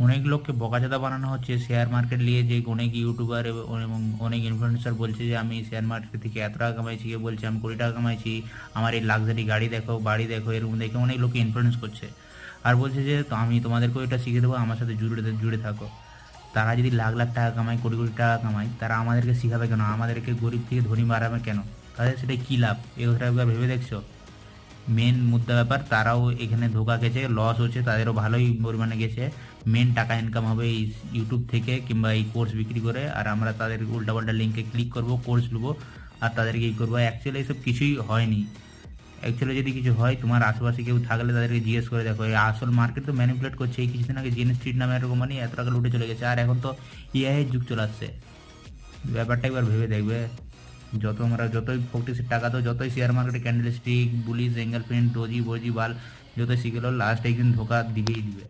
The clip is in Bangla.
অনেক লোককে বকাঝকা বানানো হচ্ছে শেয়ার মার্কেট নিয়ে, যে অনেক ইউটিউবার এবং অনেক ইনফ্লুয়েন্সার বলছে যে আমি শেয়ার মার্কেট থেকে এত টাকা কামাইছি, কেউ বলছে আমি 20 টাকা কামাইছি, আমার এই লাক্সারি গাড়ি দেখো, বাড়ি দেখো, এরকম দেখে অনেক লোককে ইনফ্লুয়েন্স করছে। আর বলছে যে তো আমি তোমাদেরকেও এটা শিখে দেবো, আমার সাথে জুড়ে জুড়ে থাকো। তারা যদি লাখ লাখ টাকা কামায়, কোটি কোটি টাকা কামায়, তারা আমাদেরকে শিখাবে কেন? আমাদেরকে গরিব থেকে ধনী বাড়াবে কেন? তাদের সেটা কী লাভ? এই কথাটা একবার ভেবে দেখছো? মেন মুদ্রা ব্যাপার, তারাও এখানে ধোকা খেয়েছে, লস হচ্ছে তাদেরও ভালোই পরিমাণে গেছে। মেন টাকা ইনকাম হবে এই ইউটিউব থেকে কিংবা এই কোর্স বিক্রি করে, আর আমরা তাদের উল্টাপাল্টা লিঙ্কে ক্লিক করব, কোর্স নেবো, আর তাদেরকে এই করবো। অ্যাকচুয়ালি এইসব কিছুই হয়নি। অ্যাকচুয়ালি যদি কিছু হয়, তোমার আশেপাশে কেউ থাকলে তাদেরকে জিজ্ঞেস করে দেখো। এই আসল মার্কেট তো ম্যানিপুলেট করছে। এই কিছুদিন আগে জেন স্ট্রিট নামে একটা কোম্পানি এত টাকা লুটে চলে গেছে, আর এখন তো এআই এর যুগ চলে আসছে। ব্যাপারটা একবার ভেবে দেখবে। যতই ফোকটিসের টাকা দাও, যতই শেয়ার মার্কেটে ক্যান্ডেল স্টিক, বুলিশ, এঙ্গেল প্রিন্ট, ডোজি বজি বাল যতই শিখে লো, লাস্ট একদিন ধোকা দিবেই দিবে।